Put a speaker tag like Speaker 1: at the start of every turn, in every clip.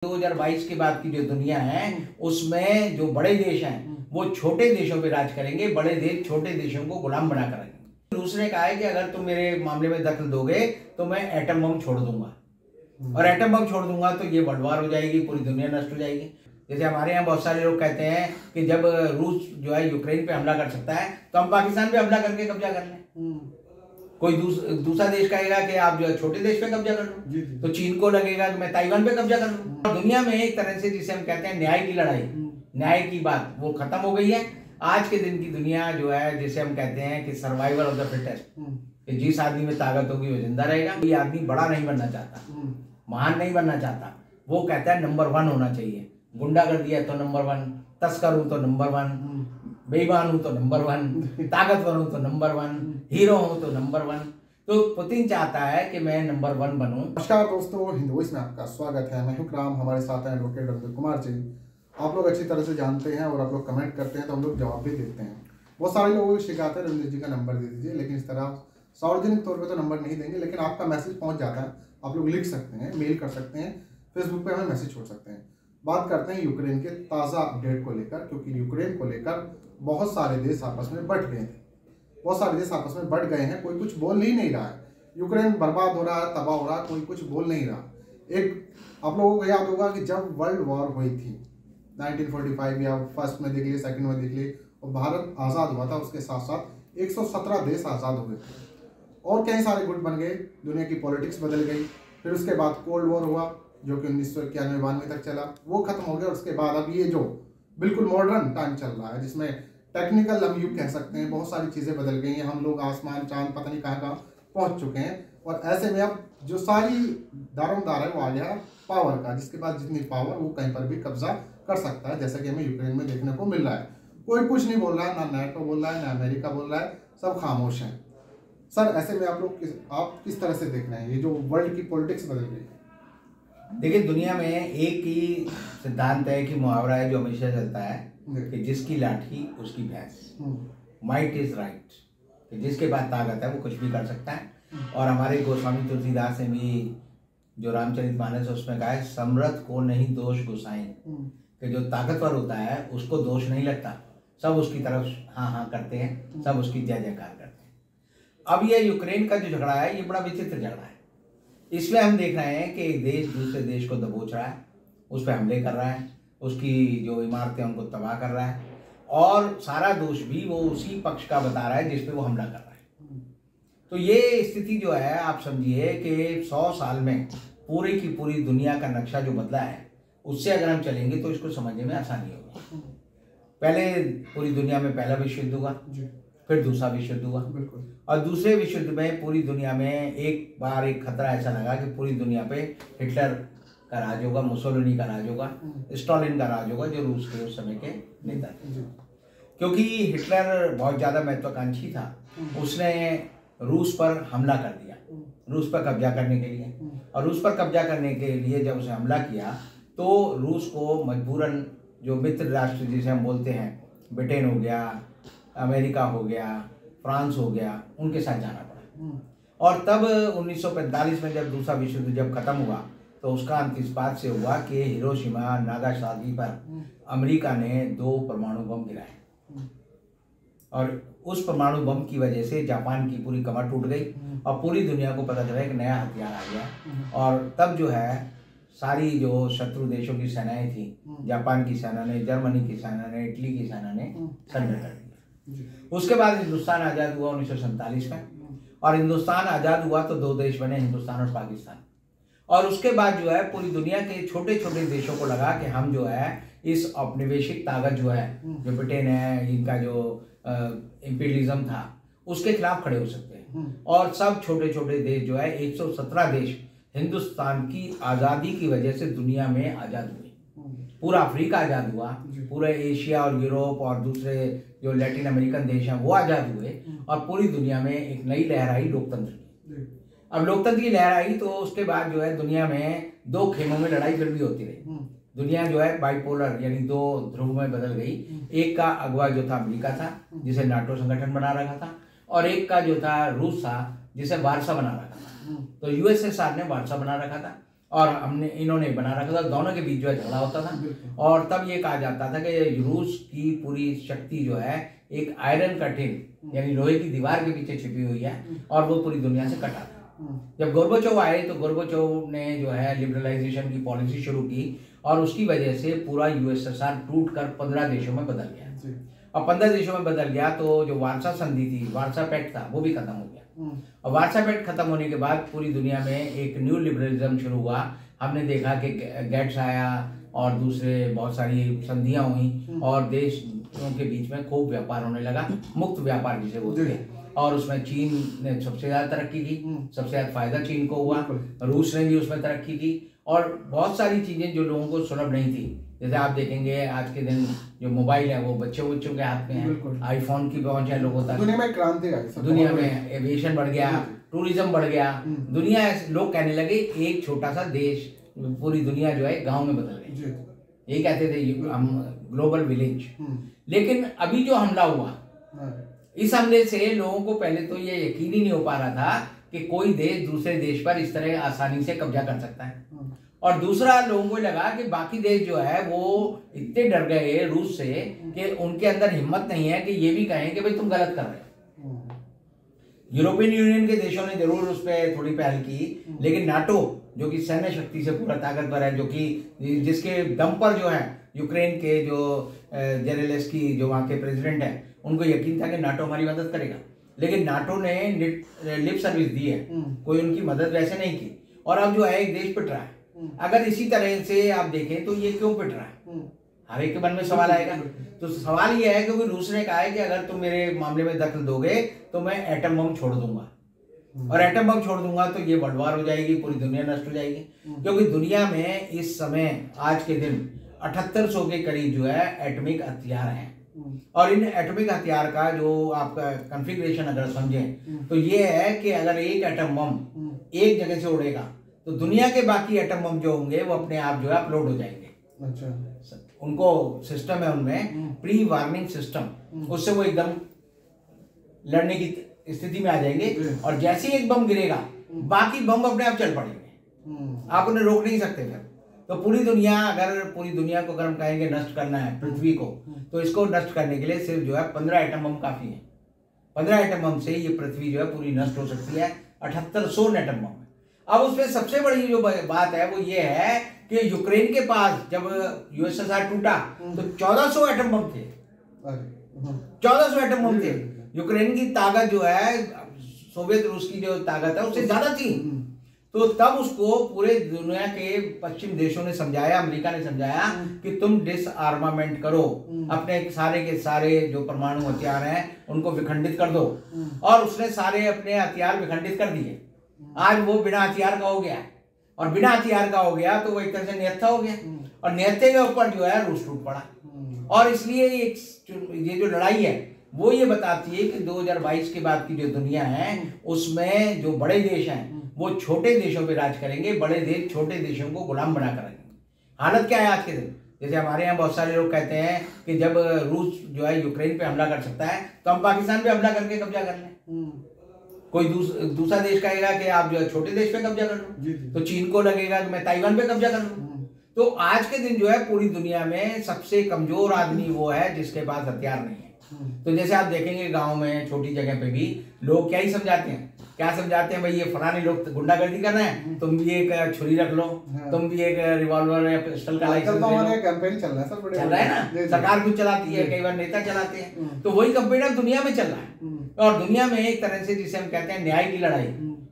Speaker 1: 2022 के बाद की जो दुनिया है उसमें जो बड़े देश हैं वो छोटे देशों पे राज करेंगे, बड़े देश छोटे देशों को गुलाम बना कर रखेंगे। दूसरे कहा है कि अगर तुम मेरे मामले में दखल दोगे तो मैं एटम बम छोड़ दूंगा, और एटम बम छोड़ दूंगा तो ये वर्ल्ड वार हो जाएगी, पूरी दुनिया नष्ट हो जाएगी। जैसे हमारे यहाँ बहुत सारे लोग कहते हैं कि जब रूस जो है यूक्रेन पे हमला कर सकता है तो हम पाकिस्तान पे हमला करके कब्जा कर लें। कोई दूसरा देश कहेगा कि आप जो है छोटे देश पे कब्जा कर लो, तो चीन को लगेगा कि मैं ताइवान पे कब्जा कर लूं। दुनिया में एक तरह से जिसे हम कहते हैं न्याय की लड़ाई, न्याय की बात वो खत्म हो गई है। आज के दिन की दुनिया जो है जिसे हम कहते हैं कि सर्वाइवल ऑफ द फिटेस्ट, कि जिस आदमी में ताकत होगी वो जिंदा रहेगा। कोई आदमी बड़ा नहीं बनना चाहता, महान नहीं बनना चाहता, वो कहता है नंबर 1 होना चाहिए। गुंडागर्दी है तो नंबर 1, तस्कर हूं तो नंबर 1, बेईमान हूं तो नंबर 1, ताकतवर हूं तो नंबर 1, हीरो हूं तो नंबर 1। तो पुतिन चाहता है कि मैं नंबर 1 बनूं।
Speaker 2: नमस्कार दोस्तों, हिंद वॉइस में आपका स्वागत है। मैं हूं राम, हमारे साथ हैं एडवोकेट रणवीर कुमार जी। आप लोग अच्छी तरह से जानते हैं और आप लोग कमेंट करते हैं तो हम लोग जवाब भी देते हैं। बहुत सारे लोगों की शिकायत है रणवीर जी का नंबर दे दीजिए, लेकिन इस तरह सार्वजनिक तौर पर तो नंबर नहीं देंगे, लेकिन आपका मैसेज पहुँच जाता है। आप लोग लिख सकते हैं, मेल कर सकते हैं, फेसबुक पर हमें मैसेज छोड़ सकते हैं। बात करते हैं यूक्रेन के ताज़ा अपडेट को लेकर, क्योंकि यूक्रेन को लेकर बहुत सारे देश आपस में बढ़ गए थे। बहुत सारे देश आपस में बढ़ गए हैं, कोई कुछ बोल ही नहीं रहा है। यूक्रेन बर्बाद हो रहा है, तबाह हो रहा है, कोई कुछ बोल नहीं रहा। एक आप लोगों को याद होगा कि जब वर्ल्ड वॉर हुई थी 1945, या फर्स्ट में देख लिए, सेकंड में देख लिए, और भारत आज़ाद हुआ था, उसके साथ साथ 117 देश आज़ाद हुए थे और कई सारे गुट बन गए। दुनिया की पॉलिटिक्स बदल गई। फिर उसके बाद कोल्ड वॉर हुआ जो कि 1991-92 तक चला, वो खत्म हो गया। उसके बाद अब ये जो बिल्कुल मॉडर्न टाइम चल रहा है, जिसमें टेक्निकल हम युग कह सकते हैं, बहुत सारी चीज़ें बदल गई हैं। हम लोग आसमान चांद पता नहीं कहाँ पहुँच चुके हैं, और ऐसे में अब जो सारी दारोमदार है वो आ गया पावर का, जिसके बाद जितनी पावर वो कहीं पर भी कब्जा कर सकता है, जैसा कि हमें यूक्रेन में देखने को मिल रहा है। कोई कुछ नहीं बोल रहा है, ना नेटो बोल रहा है, ना अमेरिका बोल रहा है, सब खामोश हैं। सर, ऐसे में आप किस तरह से देख रहे हैं ये जो वर्ल्ड की पॉलिटिक्स बदल गई है?
Speaker 1: देखिए, दुनिया में एक ही सिद्धांत है कि मुहावरा है जो हमेशा चलता है कि जिसकी लाठी उसकी भैंस, माइट इज राइट, कि जिसके पास ताकत है वो कुछ भी कर सकता है। और हमारे गोस्वामी तुलसीदास ने भी जो रामचरितमानस है उसमें कहा है, समर्थ को नहीं दोष गुसाएं, कि जो ताकतवर होता है उसको दोष नहीं लगता, सब उसकी तरफ हाँ हाँ करते हैं, सब उसकी जय जयकार करते हैं। अब ये यूक्रेन का जो झगड़ा है ये बड़ा विचित्र झगड़ा है। इसमें हम देख रहे हैं कि एक देश दूसरे देश को दबोच रहा है, उस पर हमले कर रहा है, उसकी जो इमारतें उनको तबाह कर रहा है, और सारा दोष भी वो उसी पक्ष का बता रहा है जिस पे वो हमला कर रहा है। तो ये स्थिति जो है, आप समझिए कि 100 साल में पूरी की पूरी दुनिया का नक्शा जो बदला है, उससे अगर हम चलेंगे तो इसको समझने में आसानी होगी। पहले पूरी दुनिया में पहला विश्व युद्ध हुआ, फिर दूसरा विश्व युद्ध हुआ, और दूसरे विश्व युद्ध में पूरी दुनिया में एक बार एक खतरा ऐसा लगा कि पूरी दुनिया पे हिटलर का राज होगा, मुसोलिनी का राज होगा, स्टालिन का राज होगा, जो रूस के उस समय के नेता थे। क्योंकि हिटलर बहुत ज़्यादा महत्वाकांक्षी था, उसने रूस पर हमला कर दिया, रूस पर कब्जा करने के लिए। और रूस पर कब्जा करने के लिए जब उसे हमला किया तो रूस को मजबूरन जो मित्र राष्ट्र जिसे हम बोलते हैं, ब्रिटेन हो गया, अमेरिका हो गया, फ्रांस हो गया, उनके साथ जाना पड़ा। और तब 1945 में जब दूसरा विश्व युद्ध जब खत्म हुआ तो उसका अंत इस बात से हुआ कि हिरोशिमा नागासाकी पर अमेरिका ने 2 परमाणु बम गिराए, और उस परमाणु बम की वजह से जापान की पूरी कमर टूट गई और पूरी दुनिया को पता चला एक नया हथियार आ गया। और तब जो है सारी जो शत्रु देशों की सेनाएं थी, जापान की सेना ने, जर्मनी की सेना ने, इटली की सेना ने सरेंडर कर दिया। उसके बाद हिंदुस्तान आज़ाद हुआ 1947 में, और हिंदुस्तान आज़ाद हुआ तो 2 देश बने, हिंदुस्तान और पाकिस्तान। और उसके बाद जो है पूरी दुनिया के छोटे छोटे देशों को लगा कि हम जो है इस औपनिवेशिक ताकत जो है, जो ब्रिटेन है, इनका जो इम्पीरियलिज्म था, उसके खिलाफ खड़े हो सकते हैं। और सब छोटे छोटे देश जो है 117 देश हिंदुस्तान की आज़ादी की वजह से दुनिया में आज़ाद हुए। पूरा अफ्रीका आज़ाद हुआ, पूरे एशिया और यूरोप और दूसरे जो लैटिन अमेरिकन देश हैं वो आज़ाद हुए, और पूरी दुनिया में एक नई लहर आई लोकतंत्र की। अब लोकतंत्र की लहर आई तो उसके बाद जो है दुनिया में 2 खेमों में लड़ाई फिर भी होती रही। दुनिया जो है बाइपोलर यानी 2 ध्रुव में बदल गई। एक का अगुवा जो था अमेरिका था, जिसे नाटो संगठन बना रखा था, और एक का जो था रूस था, जिसे वारसा बना रखा था। तो यूएसएसआर ने वारसा बना रखा था, और हमने इन्होंने बना रखा था, दोनों के बीच जो है झगड़ा होता था। और तब ये कहा जाता था कि रूस की पूरी शक्ति जो है एक आयरन कर्टेन यानी लोहे की दीवार के पीछे छिपी हुई है और वो पूरी दुनिया से कटा था। जब गोर्बाचोव आए तो गोर्बाचोव ने जो है लिबरलाइजेशन की पॉलिसी शुरू की और उसकी वजह से पूरा यूएसएसआर टूट कर 15 देशों में बदल गया। और 15 देशों में बदल गया तो जो वार्सा संधि थी, वार्सा पैक्ट था, वो भी खत्म हो गया। और वार्सा पैक्ट खत्म होने के बाद पूरी दुनिया में एक न्यू लिबरलिज्म शुरू हुआ। हमने देखा कि गेट्स आया और दूसरे बहुत सारी संधियां हुई और देशों के बीच में खूब व्यापार होने लगा, मुक्त व्यापार जिसे बोलते हैं। और उसमें चीन ने सबसे ज्यादा तरक्की की, सबसे ज्यादा फायदा चीन को हुआ। रूस ने भी उसमें तरक्की की और बहुत सारी चीजें जो लोगों को सुलभ नहीं थी, जैसे आप देखेंगे आज के दिन जो मोबाइल है वो बच्चों के हाथ में है, आईफोन की पहुंच है लोगों तक।
Speaker 2: दुनिया में क्रांति आई,
Speaker 1: दुनिया में एविएशन बढ़ गया, टूरिज्म बढ़ गया, दुनिया लोग कहने लगे एक छोटा सा देश, पूरी दुनिया जो है गांव में बदल गई। यही कहते थे हम ग्लोबल विलेज। लेकिन अभी जो हमला हुआ, इस हमले से लोगों को पहले तो ये यकीन ही नहीं हो पा रहा था कि कोई देश दूसरे देश पर इस तरह आसानी से कब्जा कर सकता है। और दूसरा, लोगों को लगा कि बाकी देश जो है वो इतने डर गए रूस से कि उनके अंदर हिम्मत नहीं है कि ये भी कहें कि भाई तुम गलत कर रहे हो। यूरोपियन यूनियन के देशों ने जरूर उस पर थोड़ी पहल की, लेकिन नाटो जो कि सैन्य शक्ति से पूरा ताकतवर है, जो कि जिसके दम पर जो है यूक्रेन के जो जेलेंस्की जो वहाँ के प्रेसिडेंट हैं, उनको यकीन था कि नाटो हमारी मदद करेगा। लेकिन नाटो ने लिप सर्विस दी है, कोई उनकी मदद वैसे नहीं की। और अब जो है एक देश पिट रहा है। अगर इसी तरह से आप देखें तो ये क्यों पिट रहा है, हर एक के मन में सवाल आएगा। तो सवाल ये है क्योंकि रूस ने कहा है कि अगर तुम मेरे मामले में दखल दोगे तो मैं एटम बम छोड़ दूंगा, और एटम बम छोड़ दूंगा तो ये वर्ल्ड वार हो जाएगी, पूरी दुनिया नष्ट हो जाएगी। क्योंकि दुनिया में इस समय आज के दिन 7800 के करीब जो है एटॉमिक हथियार हैं। और इन एटॉमिक हथियार का जो आपका कॉन्फ़िगरेशन अगर समझें तो ये है कि अगर एक एटम बम एक जगह से उड़ेगा तो दुनिया के बाकी एटम बम जो होंगे वो अपने आप जो है अपलोड हो जाएंगे। अच्छा, उनको सिस्टम है उनमें प्री वार्निंग सिस्टम, उससे वो एकदम लड़ने की स्थिति में आ जाएंगे। और जैसे ही एक बम गिरेगा बाकी बम अपने आप चल पड़ेंगे, आप उन्हें रोक नहीं सकते। फिर तो पूरी दुनिया को अगर हम कहेंगे नष्ट करना है पृथ्वी को, तो इसको नष्ट करने के लिए सिर्फ जो है 15 एटम बम काफी है। 15 एटम बम से ये पृथ्वी जो है पूरी नष्ट हो सकती है। 7800 एटम बम। अब उसमें सबसे बड़ी जो बात है वो ये है कि यूक्रेन के पास जब यूएसएसआर टूटा तो 1400 एटम बम थे। 1400 एटम बम थे। यूक्रेन की ताकत जो है सोवियत रूस की जो ताकत है उससे ज्यादा थी। तो तब उसको पूरे दुनिया के पश्चिम देशों ने समझाया, अमेरिका ने समझाया कि तुम डिसआर्मामेंट करो, अपने सारे के सारे जो परमाणु हथियार हैं उनको विखंडित कर दो। और उसने सारे अपने हथियार विखंडित कर दिए। आज वो बिना हथियार का हो गया, और बिना हथियार का हो गया तो वो एक तरह से निहत्था हो गया, और निहत्थे के ऊपर जो है रूस टूट पड़ा। और इसलिए ये जो लड़ाई है वो ये बताती है कि 2022 के बाद की जो दुनिया है उसमें जो बड़े देश हैं वो छोटे देशों पे राज करेंगे, बड़े देश छोटे देशों को गुलाम बना कर रखेंगे। हालत क्या है आज के दिन, जैसे हमारे यहाँ बहुत सारे लोग कहते हैं कि जब रूस जो है यूक्रेन पे हमला कर सकता है तो हम पाकिस्तान पे हमला करके कब्जा कर लें। कोई दूसरा देश कहेगा कि आप जो है छोटे देश पे कब्जा कर लो, तो चीन को लगेगा कि मैं ताइवान पे कब्जा कर लूं। तो आज के दिन जो है पूरी दुनिया में सबसे कमजोर आदमी वो है जिसके पास हथियार नहीं है। तो जैसे आप देखेंगे गांव में छोटी जगह पे भी लोग क्या ही समझाते हैं, क्या समझाते हैं, भाई ये फलाने लोग गुंडागर्दी कर रहे हैं, तुम भी एक छुरी रख लो, तुम भी एक रिवॉल्वर या पिस्टल का लाइसेंस ले लो।
Speaker 2: कैंपेन चल रहा है सर,
Speaker 1: चल रहा है ना, सरकार कुछ चलाती है, कई बार नेता चलाते हैं। तो वही कैंपेन अब दुनिया में चल रहा है। और दुनिया में एक तरह से जिसे हम कहते हैं न्याय की लड़ाई,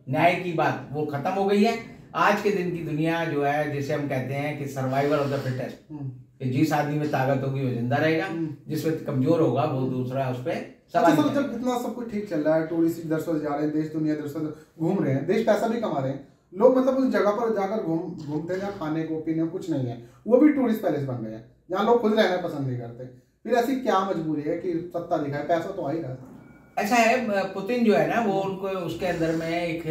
Speaker 1: न्याय की बात वो खत्म हो गई है। आज के दिन की दुनिया जो है जिसे हम कहते हैं कि सर्वाइवल ऑफ द फिटेस्ट, कि जिस आदमी में ताकत होगी वो जिंदा रहेगा, जिसमें कमजोर होगा वो दूसरा उस पर सवाल।
Speaker 2: अच्छा, जब इतना सब कुछ ठीक चल रहा है, टूरिस्ट इधर से जा रहे हैं, देश दुनिया इधर से घूम रहे हैं, देश पैसा भी कमा रहे हैं, लोग मतलब उस जगह पर जाकर घूमते हैं, खाने को पीने को कुछ नहीं है, वो भी टूरिस्ट पैलेस बन गए हैं जहाँ लोग खुद रहना पसंद नहीं करते। फिर ऐसी क्या मजबूरी है कि सत्ता दिखाए, पैसा तो आ ही रहा है।
Speaker 1: ऐसा है, पुतिन जो है ना वो उनको उसके अंदर में एक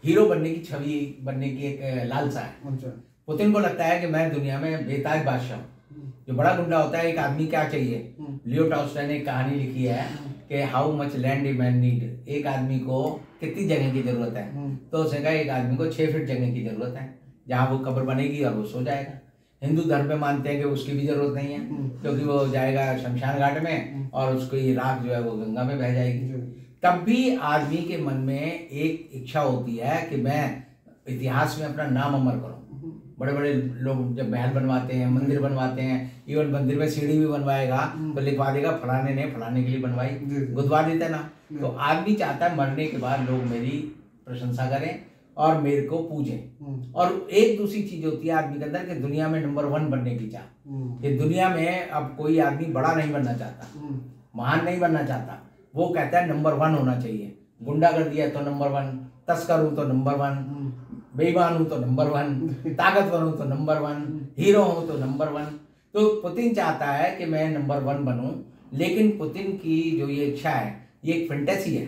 Speaker 1: हीरो बनने की छवि बनने की एक लालसा है।
Speaker 2: अच्छा।
Speaker 1: पुतिन को लगता है कि मैं दुनिया में बेताज बादशाह, जो बड़ा गुंडा होता है, एक आदमी क्या चाहिए। लियो टॉल्स्टॉय ने एक कहानी लिखी है कि how much land a man need, एक आदमी को कितनी जगह की जरूरत है। तो उसने कहा एक आदमी को 6 फीट जगह की जरूरत है। जहाँ वो कब्र बनेगी और वो सो जाएगा। हिंदू धर्म में मानते हैं कि उसकी भी जरूरत नहीं है, क्योंकि वो जाएगा शमशान घाट में और उसकी राख जो है वो गंगा में बह जाएगी। तब भी आदमी के मन में एक इच्छा होती है कि मैं इतिहास में अपना नाम अमर करूं। बड़े बड़े लोग जब महल बनवाते हैं, मंदिर बनवाते हैं, इवन मंदिर में सीढ़ी भी बनवाएगा तो लिखवा देगा फलाने ने फलाने के लिए बनवाई, गुदवा देता है ना। तो आदमी चाहता है मरने के बाद लोग मेरी प्रशंसा करें और मेरे को पूजें। और एक दूसरी चीज होती है आदमी के अंदर कि दुनिया में नंबर 1 बनने की चाह। ये दुनिया में अब कोई आदमी बड़ा नहीं बनना चाहता, महान नहीं बनना चाहता, वो कहता है नंबर 1 होना चाहिए। गुंडागर्दी है तो नंबर 1, तस्कर हूं तो नंबर 1, बेईमान हूं तो नंबर 1, ताकतवर हूं तो नंबर 1, हीरो हूं तो नंबर 1। तो पुतिन चाहता है कि मैं नंबर 1 बनूं, लेकिन पुतिन की जो ये इच्छा है ये एक फैंटेसी है।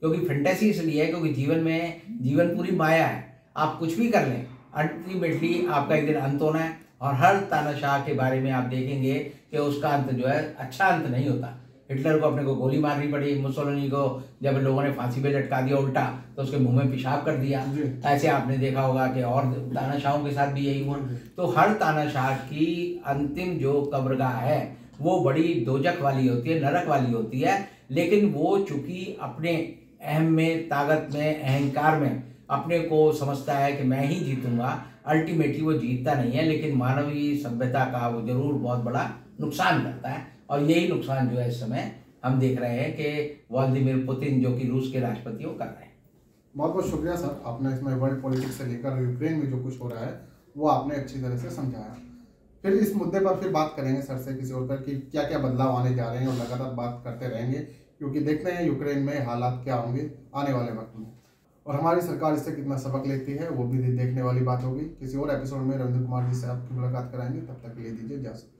Speaker 1: क्योंकि फैंटेसी इसलिए है क्योंकि जीवन पूरी माया है। आप कुछ भी कर लें, अल्टीमेटली आपका एक दिन अंत होना है। और हर तानाशाह के बारे में आप देखेंगे कि उसका अंत जो है अच्छा अंत नहीं होता। हिटलर को अपने को गोली मारनी पड़ी, मुसोलिनी को जब लोगों ने फांसी पे लटका दिया उल्टा तो उसके मुंह में पेशाब कर दिया। ऐसे आपने देखा होगा कि और तानाशाहों के साथ भी यही हुआ। तो हर तानाशाह की अंतिम जो कब्रगाह है वो बड़ी दोजख वाली होती है, नरक वाली होती है। लेकिन वो चूंकि अपने अहम में, ताकत में, अहंकार में अपने को समझता है कि मैं ही जीतूंगा, अल्टीमेटली वो जीतता नहीं है, लेकिन मानवीय सभ्यता का वो जरूर बहुत बड़ा नुकसान करता है। और यही नुकसान जो है इस समय हम देख रहे हैं कि व्लादिमीर पुतिन जो कि रूस के राष्ट्रपति वो कर रहे हैं।
Speaker 2: बहुत बहुत शुक्रिया सर, आपने इसमें वर्ल्ड पॉलिटिक्स से लेकर यूक्रेन में जो कुछ हो रहा है वो आपने अच्छी तरह से समझाया। फिर इस मुद्दे पर फिर बात करेंगे सर से किसी और पर कि क्या क्या बदलाव आने जा रहे हैं, और लगातार बात करते रहेंगे क्योंकि देखते हैं यूक्रेन में हालात क्या होंगे आने वाले वक्त में, और हमारी सरकार इससे कितना सबक लेती है वो भी देखने वाली बात होगी। किसी और एपिसोड में रविंद्र कुमार जी से आपकी मुलाकात कराएंगे, तब तक के लिए दीजिए इजाजत।